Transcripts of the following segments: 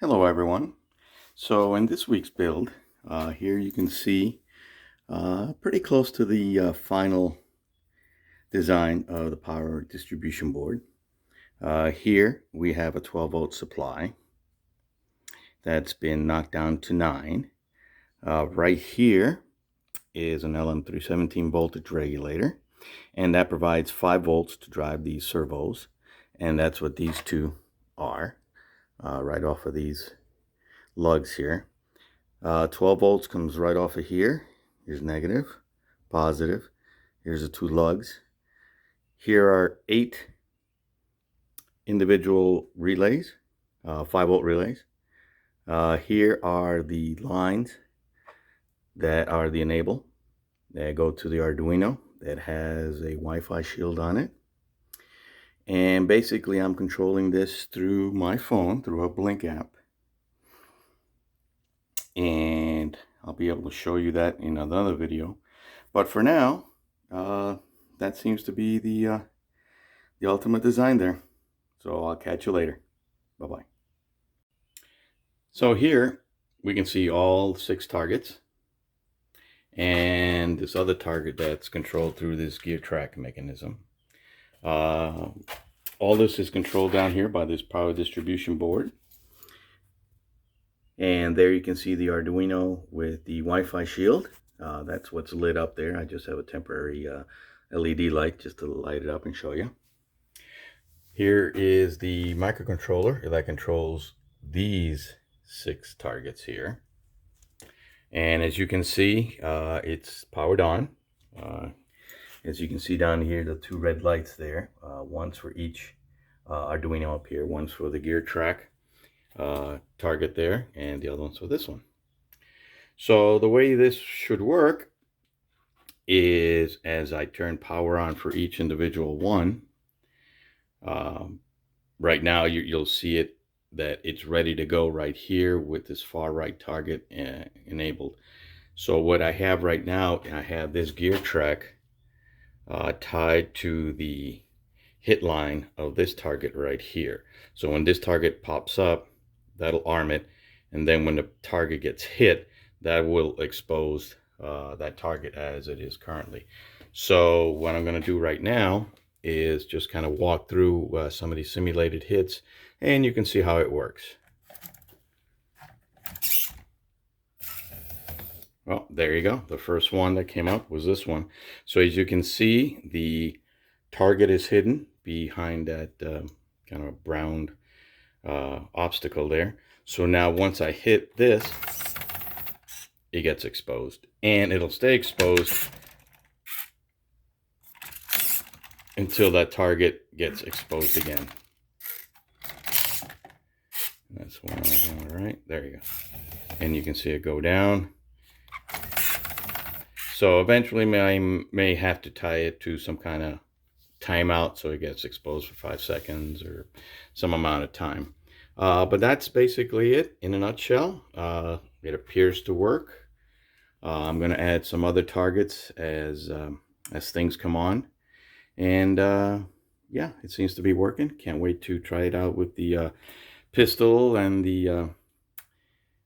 Hello everyone. So in this week's build, here you can see pretty close to the final design of the power distribution board. Here we have a 12-volt supply that's been knocked down to 9. Right here is an LM317 voltage regulator, and that provides 5 volts to drive these servos, and that's what these two are, right off of these lugs here. 12 volts comes right off of here. Here's negative, positive. Here's the two lugs. Here are 8 individual relays, 5-volt relays. Here are the lines that are the enable that go to the Arduino that has a Wi-Fi shield on it. And basically I'm controlling this through my phone, through a Blink app. And I'll be able to show you that in another video. But for now, that seems to be the ultimate design there. So I'll catch you later. Bye-bye. So here we can see all 6 targets and this other target that's controlled through this gear track mechanism. All this is controlled down here by this power distribution board. And there you can see the Arduino with the Wi-Fi shield. That's what's lit up there. I just have a temporary LED light just to light it up and show you. Here is the microcontroller that controls these 6 targets here. And as you can see, it's powered on. As you can see down here, the 2 red lights there, one's for each Arduino up here, one's for the gear track target there, and the other one's for this one. So the way this should work is as I turn power on for each individual one, right now you'll see it that it's ready to go right here with this far right target enabled. So what I have right now, I have this gear track tied to the hit line of this target right here. So when this target pops up, that'll arm it, and then when the target gets hit, that will expose that target as it is currently. So what I'm going to do right now is just kind of walk through some of these simulated hits, and you can see how it works. Well, there you go. The first one that came up was this one. So as you can see, the target is hidden behind that kind of brown obstacle there. So now once I hit this, it gets exposed, and it'll stay exposed until that target gets exposed again. That's one on the right. There you go. And you can see it go down. So eventually I may have to tie it to some kind of timeout so it gets exposed for 5 seconds or some amount of time. But that's basically it in a nutshell. It appears to work. I'm going to add some other targets as things come on. And yeah, it seems to be working. Can't wait to try it out with the pistol and the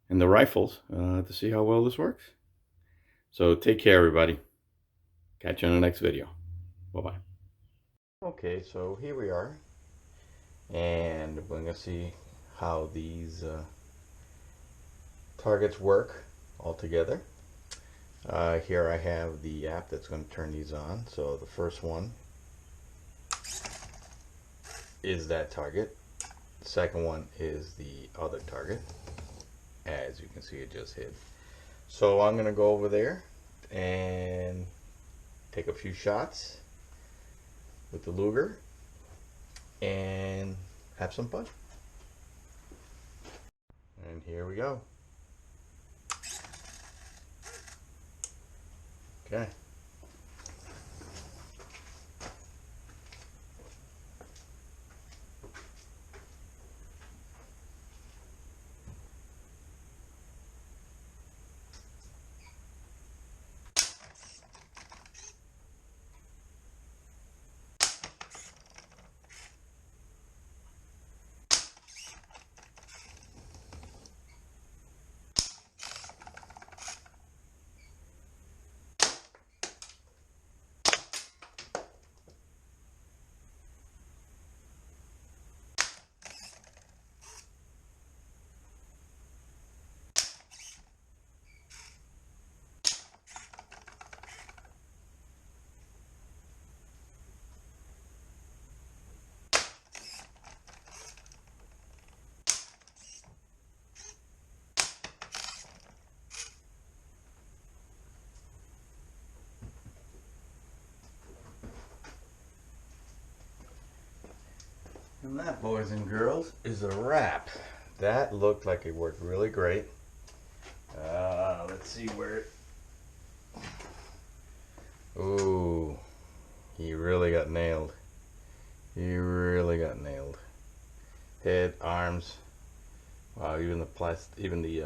rifles to see how well this works. So take care, everybody. Catch you on the next video. Bye-bye. Okay, so here we are, and we're going to see how these targets work all together. Here I have the app that's going to turn these on. So the first one is that target. The second one is the other target. As you can see, it just hit. So I'm going to go over there and take a few shots with the Luger and have some fun. And here we go. Okay. And that, boys and girls, is a wrap. That looked like it worked really great. Let's see where it... Ooh, he really got nailed. He really got nailed. Head, arms. Wow, even the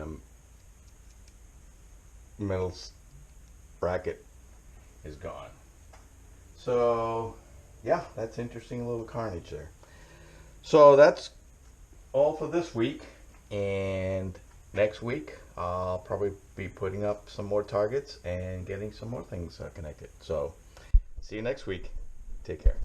metal bracket is gone. So yeah, that's interesting little carnage there. So that's all for this week, and next week I'll probably be putting up some more targets and getting some more things connected. So see you next week. Take care.